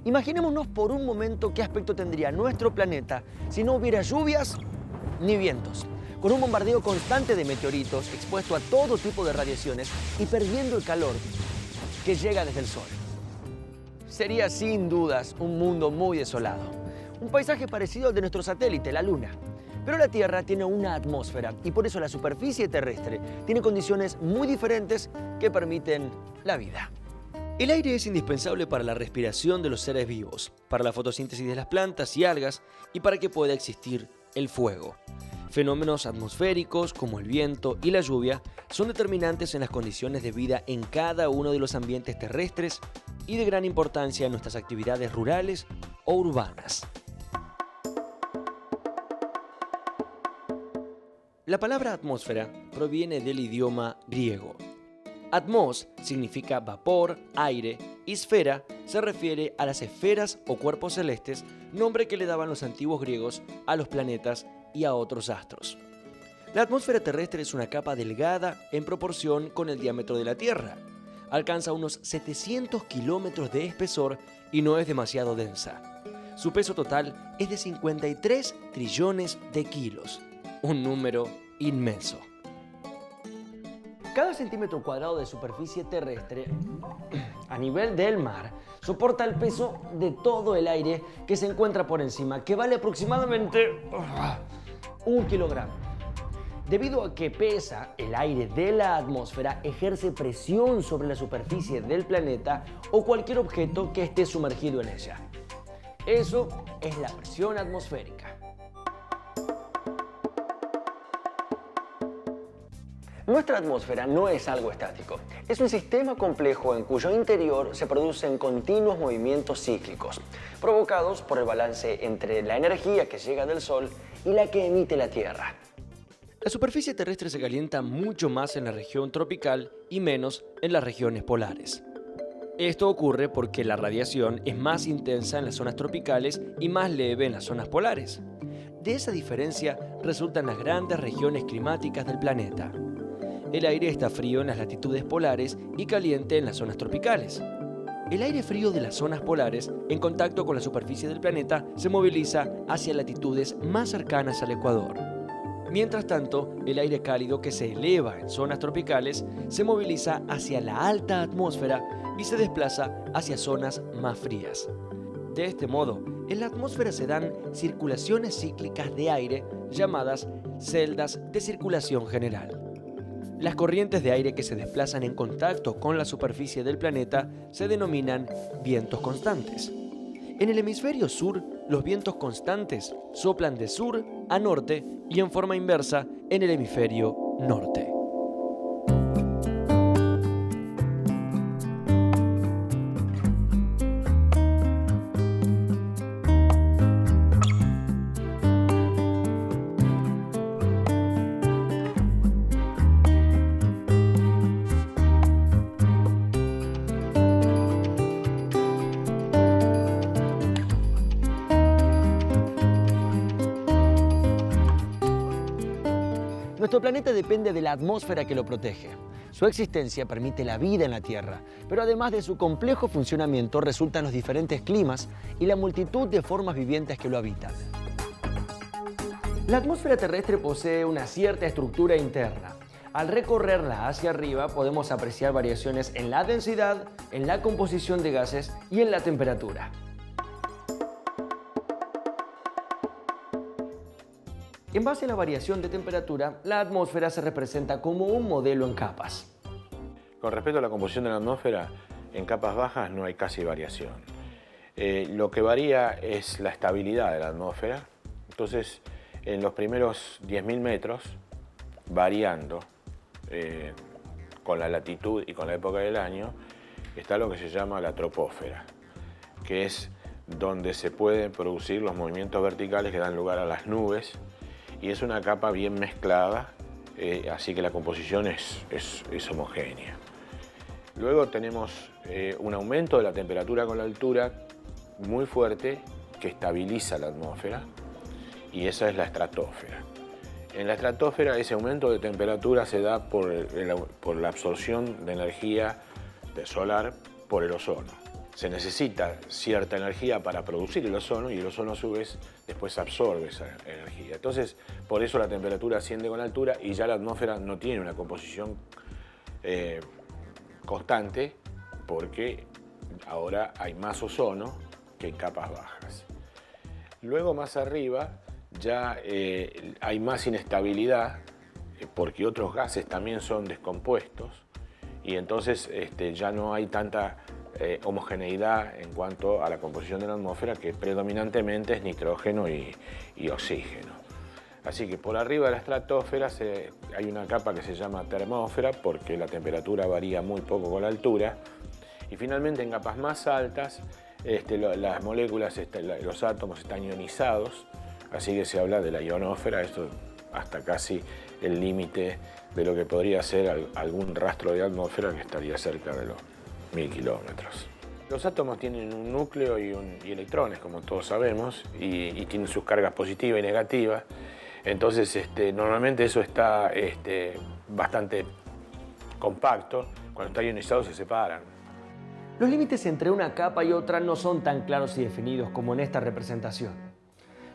Imaginémonos por un momento qué aspecto tendría nuestro planeta si no hubiera lluvias ni vientos, con un bombardeo constante de meteoritos expuesto a todo tipo de radiaciones y perdiendo el calor que llega desde el Sol. Sería sin dudas un mundo muy desolado, un paisaje parecido al de nuestro satélite, la Luna. Pero la Tierra tiene una atmósfera y por eso la superficie terrestre tiene condiciones muy diferentes que permiten la vida. El aire es indispensable para la respiración de los seres vivos, para la fotosíntesis de las plantas y algas y para que pueda existir el fuego. Fenómenos atmosféricos como el viento y la lluvia son determinantes en las condiciones de vida en cada uno de los ambientes terrestres y de gran importancia en nuestras actividades rurales o urbanas. La palabra atmósfera proviene del idioma griego. Atmos significa vapor, aire, y esfera se refiere a las esferas o cuerpos celestes, nombre que le daban los antiguos griegos a los planetas y a otros astros. La atmósfera terrestre es una capa delgada en proporción con el diámetro de la Tierra. Alcanza unos 700 kilómetros de espesor y no es demasiado densa. Su peso total es de 53 trillones de kilos, un número inmenso. Cada centímetro cuadrado de superficie terrestre a nivel del mar soporta el peso de todo el aire que se encuentra por encima, que vale aproximadamente 1 kilogramo. Debido a que pesa, el aire de la atmósfera ejerce presión sobre la superficie del planeta o cualquier objeto que esté sumergido en ella. Eso es la presión atmosférica. Nuestra atmósfera no es algo estático, es un sistema complejo en cuyo interior se producen continuos movimientos cíclicos, provocados por el balance entre la energía que llega del Sol y la que emite la Tierra. La superficie terrestre se calienta mucho más en la región tropical y menos en las regiones polares. Esto ocurre porque la radiación es más intensa en las zonas tropicales y más leve en las zonas polares. De esa diferencia resultan las grandes regiones climáticas del planeta. El aire está frío en las latitudes polares y caliente en las zonas tropicales. El aire frío de las zonas polares, en contacto con la superficie del planeta, se moviliza hacia latitudes más cercanas al Ecuador. Mientras tanto, el aire cálido que se eleva en zonas tropicales se moviliza hacia la alta atmósfera y se desplaza hacia zonas más frías. De este modo, en la atmósfera se dan circulaciones cíclicas de aire llamadas celdas de circulación general. Las corrientes de aire que se desplazan en contacto con la superficie del planeta se denominan vientos constantes. En el hemisferio sur, los vientos constantes soplan de sur a norte y en forma inversa en el hemisferio norte. Nuestro planeta depende de la atmósfera que lo protege. Su existencia permite la vida en la Tierra, pero además de su complejo funcionamiento resultan los diferentes climas y la multitud de formas vivientes que lo habitan. La atmósfera terrestre posee una cierta estructura interna. Al recorrerla hacia arriba podemos apreciar variaciones en la densidad, en la composición de gases y en la temperatura. En base a la variación de temperatura, la atmósfera se representa como un modelo en capas. Con respecto a la composición de la atmósfera, en capas bajas no hay casi variación. Lo que varía es la estabilidad de la atmósfera. Entonces, en los primeros 10.000 metros, variando con la latitud y con la época del año, está lo que se llama la troposfera, que es donde se pueden producir los movimientos verticales que dan lugar a las nubes, y es una capa bien mezclada, así que la composición es homogénea. Luego tenemos un aumento de la temperatura con la altura muy fuerte que estabiliza la atmósfera, y esa es la estratosfera. En la estratosfera ese aumento de temperatura se da por la absorción de energía solar por el ozono. Se necesita cierta energía para producir el ozono, y el ozono a su vez después absorbe esa energía. Entonces, por eso la temperatura asciende con la altura y ya la atmósfera no tiene una composición constante, porque ahora hay más ozono que en capas bajas. Luego, más arriba, ya hay más inestabilidad, porque otros gases también son descompuestos, y entonces ya no hay tanta homogeneidad en cuanto a la composición de la atmósfera, que predominantemente es nitrógeno y oxígeno. Así que por arriba de la estratosfera hay una capa que se llama termósfera, porque la temperatura varía muy poco con la altura, y finalmente en capas más altas las moléculas, los átomos están ionizados, así que se habla de la ionosfera, esto hasta casi el límite de lo que podría ser algún rastro de atmósfera, que estaría cerca de los 1000 kilómetros. Los átomos tienen un núcleo y electrones, como todos sabemos, y tienen sus cargas positivas y negativas. Entonces, normalmente eso está bastante compacto. Cuando está ionizado se separan. Los límites entre una capa y otra no son tan claros y definidos como en esta representación.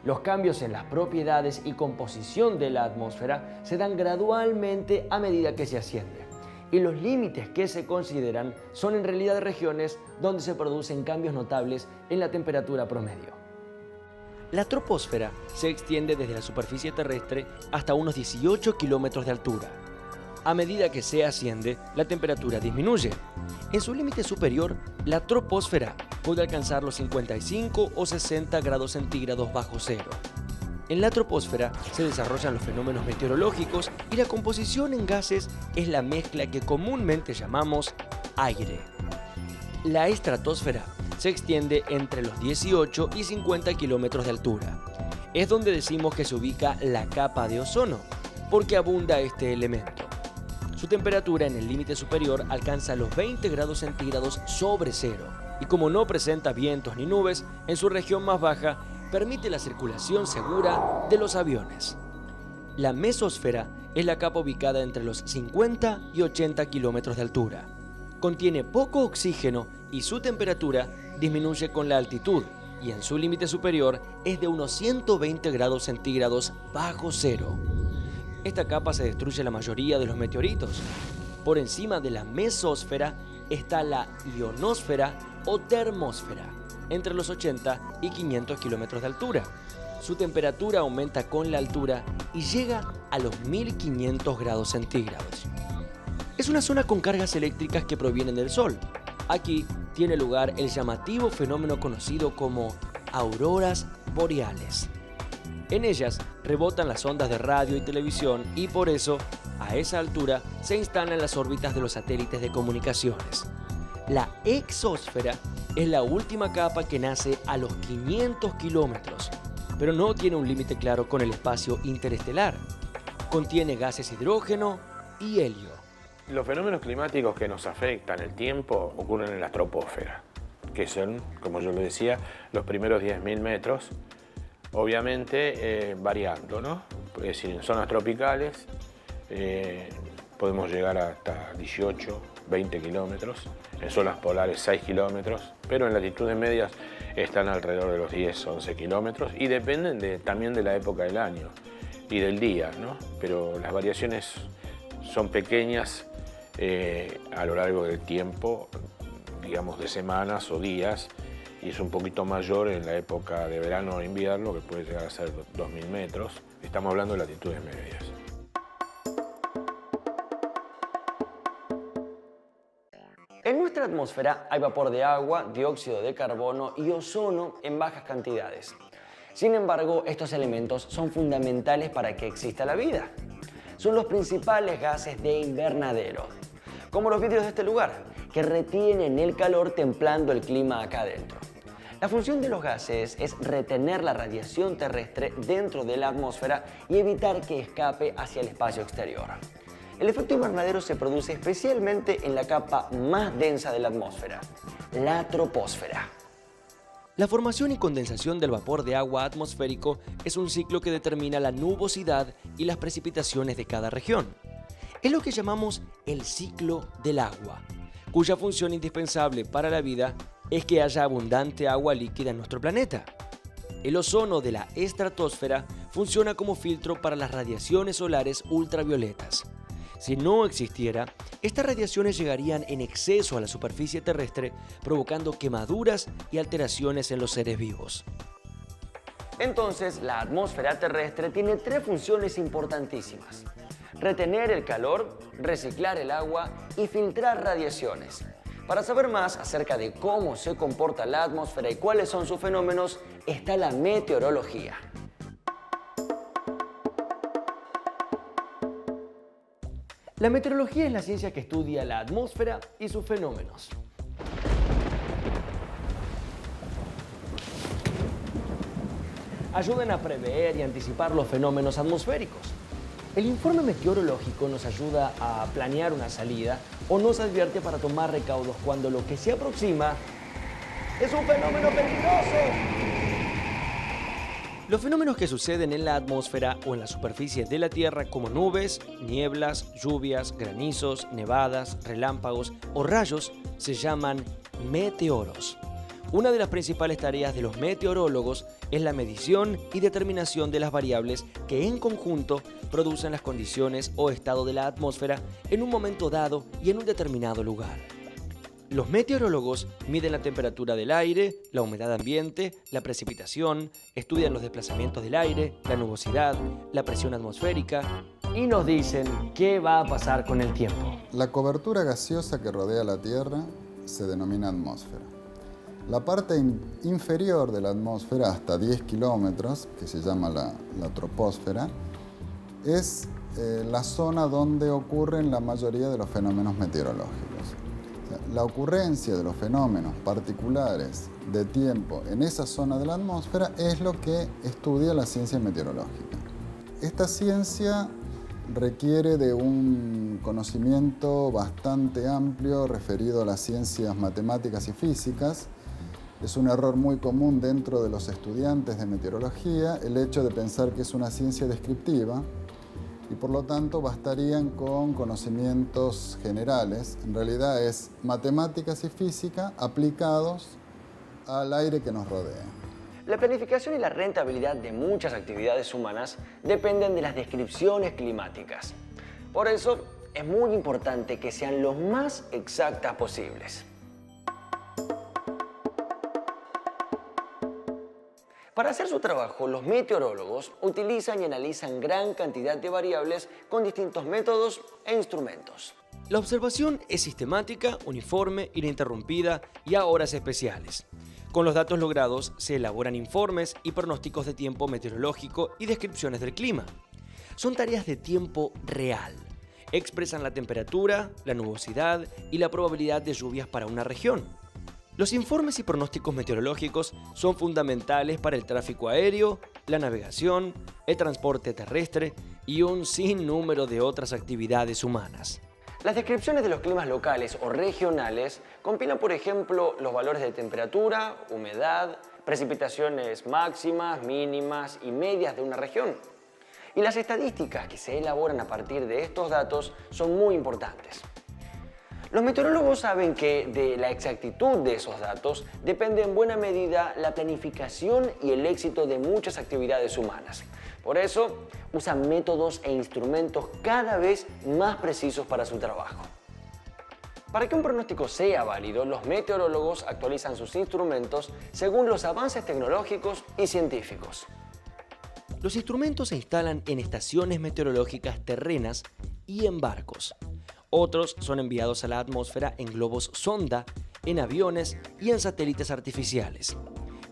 Los cambios en las propiedades y composición de la atmósfera se dan gradualmente a medida que se asciende. Y los límites que se consideran son en realidad regiones donde se producen cambios notables en la temperatura promedio. La troposfera se extiende desde la superficie terrestre hasta unos 18 kilómetros de altura. A medida que se asciende, la temperatura disminuye. En su límite superior, la troposfera puede alcanzar los 55 o 60 grados centígrados bajo cero. En la troposfera se desarrollan los fenómenos meteorológicos, y la composición en gases es la mezcla que comúnmente llamamos aire. La estratosfera se extiende entre los 18 y 50 kilómetros de altura. Es donde decimos que se ubica la capa de ozono, porque abunda este elemento. Su temperatura en el límite superior alcanza los 20 grados centígrados sobre cero, y como no presenta vientos ni nubes, en su región más baja permite la circulación segura de los aviones. La mesosfera es la capa ubicada entre los 50 y 80 kilómetros de altura. Contiene poco oxígeno y su temperatura disminuye con la altitud, y en su límite superior es de unos 120 grados centígrados bajo cero. Esta capa se destruye la mayoría de los meteoritos. Por encima de la mesosfera está la ionosfera o termósfera, entre los 80 y 500 kilómetros de altura. Su temperatura aumenta con la altura y llega a los 1500 grados centígrados. Es una zona con cargas eléctricas que provienen del Sol. Aquí tiene lugar el llamativo fenómeno conocido como auroras boreales. En ellas rebotan las ondas de radio y televisión, y por eso, a esa altura, se instalan las órbitas de los satélites de comunicaciones. La exósfera es la última capa, que nace a los 500 kilómetros, pero no tiene un límite claro con el espacio interestelar. Contiene gases hidrógeno y helio. Los fenómenos climáticos que nos afectan el tiempo ocurren en la troposfera, que son, como yo lo decía, los primeros 10.000 metros, obviamente variando, ¿no? Es decir, en zonas tropicales podemos llegar hasta 18, 20 kilómetros, en zonas polares 6 kilómetros, pero en latitudes medias están alrededor de los 10, 11 kilómetros, y dependen también de la época del año y del día, ¿no? Pero las variaciones son pequeñas a lo largo del tiempo, digamos de semanas o días, y es un poquito mayor en la época de verano o invierno, que puede llegar a ser 2000 metros. Estamos hablando de latitudes medias. En nuestra atmósfera hay vapor de agua, dióxido de carbono y ozono en bajas cantidades. Sin embargo, estos elementos son fundamentales para que exista la vida. Son los principales gases de invernadero, como los vidrios de este lugar, que retienen el calor templando el clima acá adentro. La función de los gases es retener la radiación terrestre dentro de la atmósfera y evitar que escape hacia el espacio exterior. El efecto invernadero se produce especialmente en la capa más densa de la atmósfera, la troposfera. La formación y condensación del vapor de agua atmosférico es un ciclo que determina la nubosidad y las precipitaciones de cada región. Es lo que llamamos el ciclo del agua, cuya función indispensable para la vida es que haya abundante agua líquida en nuestro planeta. El ozono de la estratosfera funciona como filtro para las radiaciones solares ultravioletas. Si no existiera, estas radiaciones llegarían en exceso a la superficie terrestre, provocando quemaduras y alteraciones en los seres vivos. Entonces, la atmósfera terrestre tiene tres funciones importantísimas: retener el calor, reciclar el agua y filtrar radiaciones. Para saber más acerca de cómo se comporta la atmósfera y cuáles son sus fenómenos, está la meteorología. La meteorología es la ciencia que estudia la atmósfera y sus fenómenos. Ayudan a prever y anticipar los fenómenos atmosféricos. El informe meteorológico nos ayuda a planear una salida o nos advierte para tomar recaudos cuando lo que se aproxima es un fenómeno peligroso. Los fenómenos que suceden en la atmósfera o en la superficie de la Tierra, como nubes, nieblas, lluvias, granizos, nevadas, relámpagos o rayos, se llaman meteoros. Una de las principales tareas de los meteorólogos es la medición y determinación de las variables que en conjunto producen las condiciones o estado de la atmósfera en un momento dado y en un determinado lugar. Los meteorólogos miden la temperatura del aire, la humedad ambiente, la precipitación, estudian los desplazamientos del aire, la nubosidad, la presión atmosférica y nos dicen qué va a pasar con el tiempo. La cobertura gaseosa que rodea la Tierra se denomina atmósfera. La parte inferior de la atmósfera, hasta 10 kilómetros, que se llama la troposfera, es la zona donde ocurren la mayoría de los fenómenos meteorológicos. O sea, la ocurrencia de los fenómenos particulares de tiempo en esa zona de la atmósfera es lo que estudia la ciencia meteorológica. Esta ciencia requiere de un conocimiento bastante amplio referido a las ciencias matemáticas y físicas. Es un error muy común dentro de los estudiantes de meteorología el hecho de pensar que es una ciencia descriptiva y por lo tanto bastarían con conocimientos generales. En realidad es matemáticas y física aplicados al aire que nos rodea. La planificación y la rentabilidad de muchas actividades humanas dependen de las descripciones climáticas. Por eso es muy importante que sean lo más exactas posibles. Para hacer su trabajo, los meteorólogos utilizan y analizan gran cantidad de variables con distintos métodos e instrumentos. La observación es sistemática, uniforme, ininterrumpida y a horas especiales. Con los datos logrados se elaboran informes y pronósticos de tiempo meteorológico y descripciones del clima. Son tareas de tiempo real. Expresan la temperatura, la nubosidad y la probabilidad de lluvias para una región. Los informes y pronósticos meteorológicos son fundamentales para el tráfico aéreo, la navegación, el transporte terrestre y un sinnúmero de otras actividades humanas. Las descripciones de los climas locales o regionales compilan, por ejemplo, los valores de temperatura, humedad, precipitaciones máximas, mínimas y medias de una región. Y las estadísticas que se elaboran a partir de estos datos son muy importantes. Los meteorólogos saben que de la exactitud de esos datos depende en buena medida la planificación y el éxito de muchas actividades humanas. Por eso, usan métodos e instrumentos cada vez más precisos para su trabajo. Para que un pronóstico sea válido, los meteorólogos actualizan sus instrumentos según los avances tecnológicos y científicos. Los instrumentos se instalan en estaciones meteorológicas terrenas y en barcos. Otros son enviados a la atmósfera en globos sonda, en aviones y en satélites artificiales.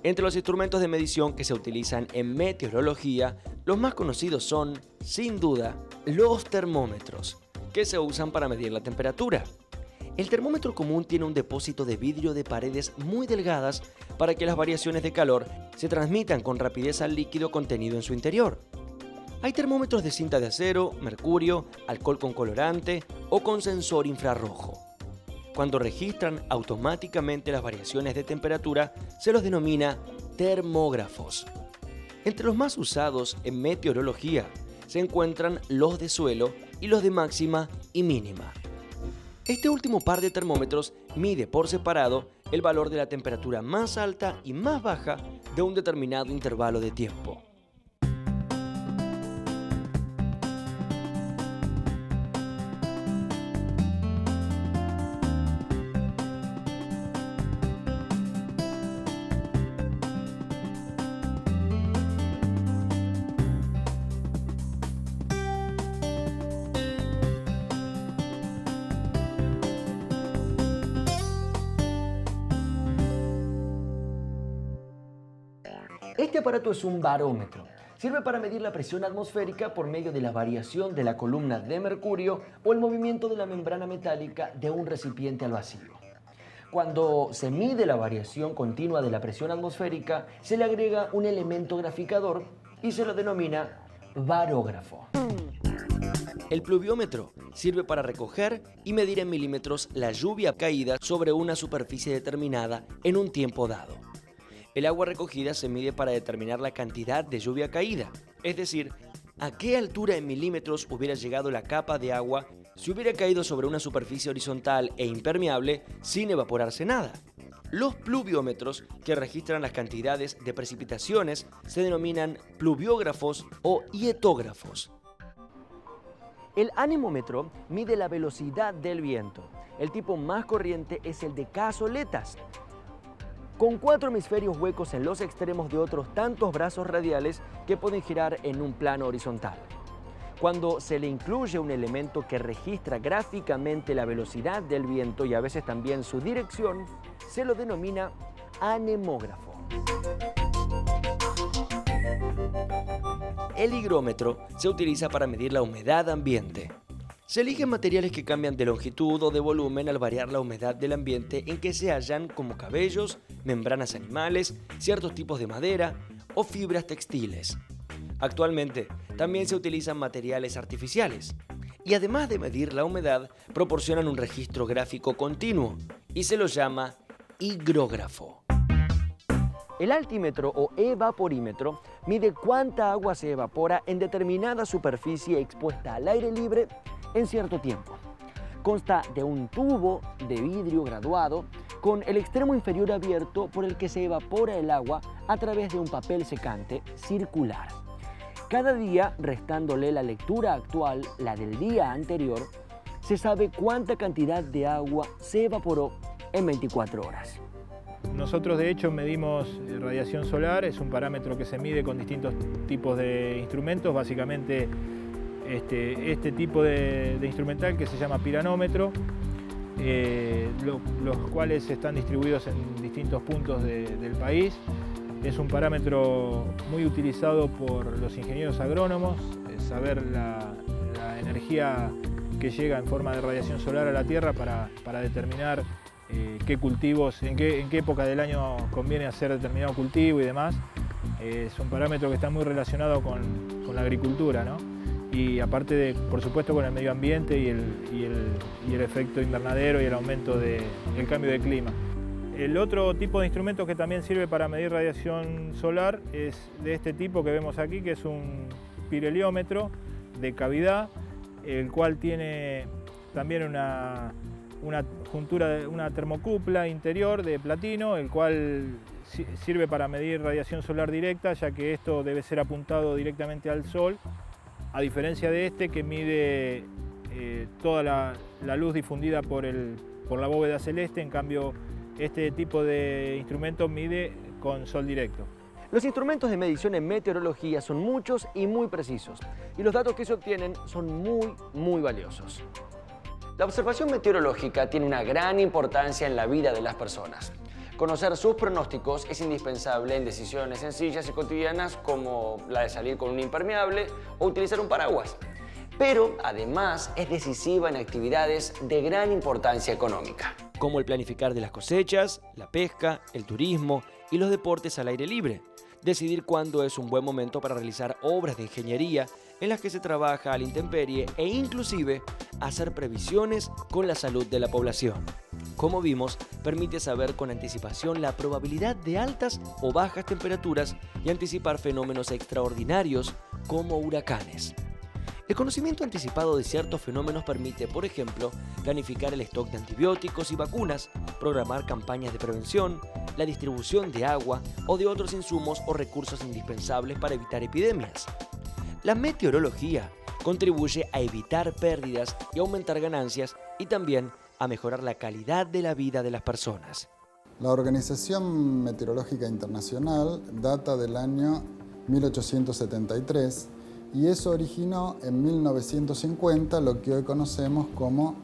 Entre los instrumentos de medición que se utilizan en meteorología, los más conocidos son, sin duda, los termómetros, que se usan para medir la temperatura. El termómetro común tiene un depósito de vidrio de paredes muy delgadas para que las variaciones de calor se transmitan con rapidez al líquido contenido en su interior. Hay termómetros de cinta de acero, mercurio, alcohol con colorante o con sensor infrarrojo. Cuando registran automáticamente las variaciones de temperatura, se los denomina termógrafos. Entre los más usados en meteorología se encuentran los de suelo y los de máxima y mínima. Este último par de termómetros mide por separado el valor de la temperatura más alta y más baja de un determinado intervalo de tiempo. Este aparato es un barómetro. Sirve para medir la presión atmosférica por medio de la variación de la columna de mercurio o el movimiento de la membrana metálica de un recipiente al vacío. Cuando se mide la variación continua de la presión atmosférica, se le agrega un elemento graficador y se lo denomina barógrafo. El pluviómetro sirve para recoger y medir en milímetros la lluvia caída sobre una superficie determinada en un tiempo dado. El agua recogida se mide para determinar la cantidad de lluvia caída, es decir, a qué altura en milímetros hubiera llegado la capa de agua si hubiera caído sobre una superficie horizontal e impermeable sin evaporarse nada. Los pluviómetros, que registran las cantidades de precipitaciones, se denominan pluviógrafos o hietógrafos. El anemómetro mide la velocidad del viento. El tipo más corriente es el de cazoletas, con 4 hemisferios huecos en los extremos de otros tantos brazos radiales que pueden girar en un plano horizontal. Cuando se le incluye un elemento que registra gráficamente la velocidad del viento y a veces también su dirección, se lo denomina anemógrafo. El higrómetro se utiliza para medir la humedad ambiente. Se eligen materiales que cambian de longitud o de volumen al variar la humedad del ambiente en que se hallan, como cabellos, membranas animales, ciertos tipos de madera o fibras textiles. Actualmente también se utilizan materiales artificiales y además de medir la humedad proporcionan un registro gráfico continuo y se lo llama higrógrafo. El altímetro o evaporímetro mide cuánta agua se evapora en determinada superficie expuesta al aire libre en cierto tiempo. Consta de un tubo de vidrio graduado con el extremo inferior abierto por el que se evapora el agua a través de un papel secante circular. Cada día, restándole la lectura actual, la del día anterior, se sabe cuánta cantidad de agua se evaporó en 24 horas. Nosotros de hecho medimos radiación solar, es un parámetro que se mide con distintos tipos de instrumentos, básicamente este tipo de instrumental que se llama piranómetro, los cuales están distribuidos en distintos puntos del país. Es un parámetro muy utilizado por los ingenieros agrónomos, saber la energía que llega en forma de radiación solar a la Tierra para determinar qué cultivos, en qué época del año conviene hacer determinado cultivo y demás. Es un parámetro que está muy relacionado con la agricultura, ¿no? Y aparte por supuesto, con el medio ambiente y el efecto invernadero y el aumento del cambio de clima. El otro tipo de instrumento que también sirve para medir radiación solar es de este tipo que vemos aquí, que es un pirheliómetro de cavidad, el cual tiene también una juntura, una termocupla interior de platino, el cual sirve para medir radiación solar directa, ya que esto debe ser apuntado directamente al sol, a diferencia de este que mide toda la luz difundida por la bóveda celeste. En cambio, este tipo de instrumento mide con sol directo. Los instrumentos de medición en meteorología son muchos y muy precisos, y los datos que se obtienen son muy valiosos. La observación meteorológica tiene una gran importancia en la vida de las personas. Conocer sus pronósticos es indispensable en decisiones sencillas y cotidianas como la de salir con un impermeable o utilizar un paraguas. pero además es decisiva en actividades de gran importancia económica, como el planificar de las cosechas, la pesca, el turismo y los deportes al aire libre. Decidir cuándo es un buen momento para realizar obras de ingeniería en las que se trabaja a la intemperie e inclusive hacer previsiones con la salud de la población. Como vimos, permite saber con anticipación la probabilidad de altas o bajas temperaturas y anticipar fenómenos extraordinarios como huracanes. El conocimiento anticipado de ciertos fenómenos permite, por ejemplo, planificar el stock de antibióticos y vacunas, programar campañas de prevención, la distribución de agua o de otros insumos o recursos indispensables para evitar epidemias. La meteorología contribuye a evitar pérdidas y aumentar ganancias y también a mejorar la calidad de la vida de las personas. La Organización Meteorológica Internacional data del año 1873 y eso originó en 1950 lo que hoy conocemos como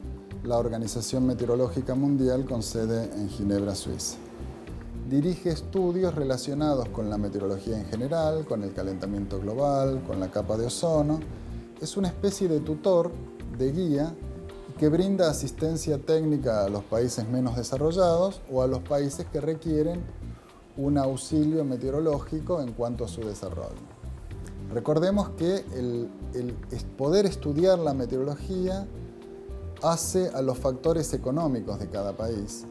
la Organización Meteorológica Mundial con sede en Ginebra, Suiza. Dirige estudios relacionados con la meteorología en general, con el calentamiento global, con la capa de ozono. Es una especie de tutor, de guía, que brinda asistencia técnica a los países menos desarrollados o a los países que requieren un auxilio meteorológico en cuanto a su desarrollo. Recordemos que el poder estudiar la meteorología hace a los factores económicos de cada país,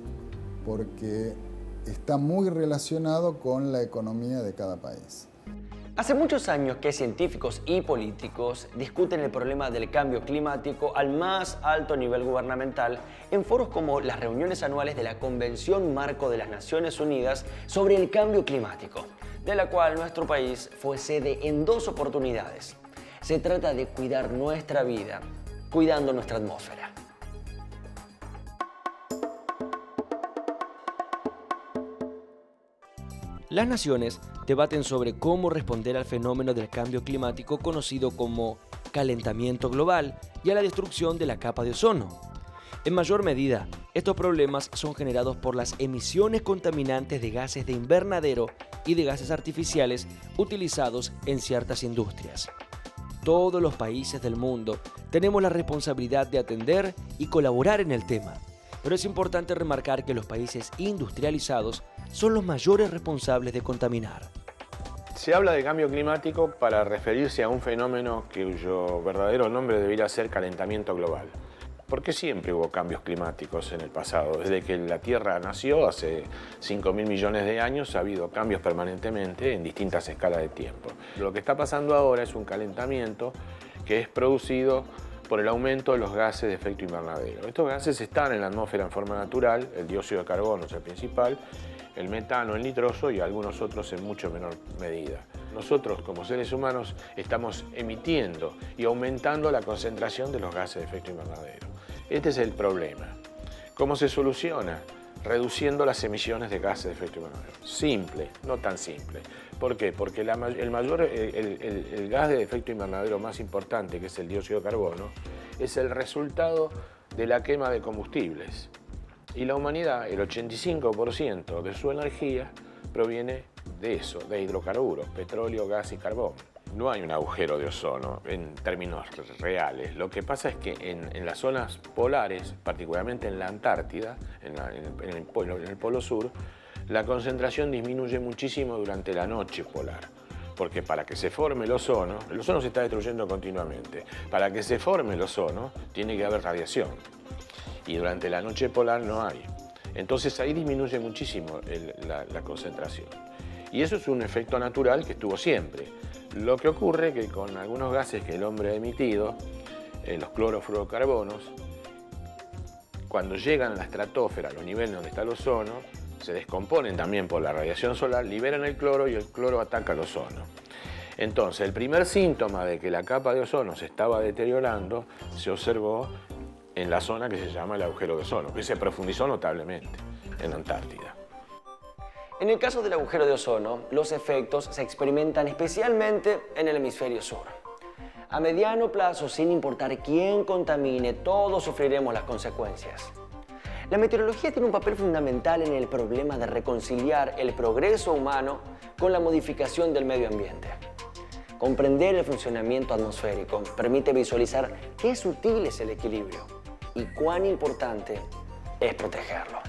porque está muy relacionado con la economía de cada país. Hace muchos años que científicos y políticos discuten el problema del cambio climático al más alto nivel gubernamental en foros como las reuniones anuales de la Convención Marco de las Naciones Unidas sobre el Cambio Climático, de la cual nuestro país fue sede en 2 oportunidades. Se trata de cuidar nuestra vida, cuidando nuestra atmósfera. Las naciones debaten sobre cómo responder al fenómeno del cambio climático conocido como calentamiento global y a la destrucción de la capa de ozono. En mayor medida, estos problemas son generados por las emisiones contaminantes de gases de invernadero y de gases artificiales utilizados en ciertas industrias. Todos los países del mundo tenemos la responsabilidad de atender y colaborar en el tema, pero es importante remarcar que los países industrializados son los mayores responsables de contaminar. Se habla de cambio climático para referirse a un fenómeno cuyo verdadero nombre debería ser calentamiento global. Porque siempre hubo cambios climáticos en el pasado. Desde que la Tierra nació, hace 5.000 millones de años, ha habido cambios permanentemente en distintas escalas de tiempo. Lo que está pasando ahora es un calentamiento que es producido por el aumento de los gases de efecto invernadero. Estos gases están en la atmósfera en forma natural, el dióxido de carbono es el principal, el metano, el nitroso y algunos otros en mucho menor medida. Nosotros, como seres humanos, estamos emitiendo y aumentando la concentración de los gases de efecto invernadero. Este es el problema. ¿Cómo se soluciona? Reduciendo las emisiones de gases de efecto invernadero. Simple, no tan simple. ¿Por qué? Porque el gas de efecto invernadero más importante, que es el dióxido de carbono, es el resultado de la quema de combustibles. Y la humanidad, el 85% de su energía proviene de eso, de hidrocarburos, petróleo, gas y carbón. No hay un agujero de ozono en términos reales. Lo que pasa es que en las zonas polares, particularmente en la Antártida, en el Polo Sur, la concentración disminuye muchísimo durante la noche polar. Porque para que se forme el ozono se está destruyendo continuamente. Para que se forme el ozono, tiene que haber radiación. Y durante la noche polar no hay. Entonces ahí disminuye muchísimo la concentración. Y eso es un efecto natural que estuvo siempre. Lo que ocurre es que con algunos gases que el hombre ha emitido, los clorofluorocarbonos, cuando llegan a la estratosfera, a los niveles donde está el ozono, se descomponen también por la radiación solar, liberan el cloro y el cloro ataca el ozono. Entonces, el primer síntoma de que la capa de ozono se estaba deteriorando se observó en la zona que se llama el agujero de ozono, que se profundizó notablemente en la Antártida. En el caso del agujero de ozono, los efectos se experimentan especialmente en el hemisferio sur. A mediano plazo, sin importar quién contamine, todos sufriremos las consecuencias. La meteorología tiene un papel fundamental en el problema de reconciliar el progreso humano con la modificación del medio ambiente. Comprender el funcionamiento atmosférico permite visualizar qué sutil es el equilibrio y cuán importante es protegerlo.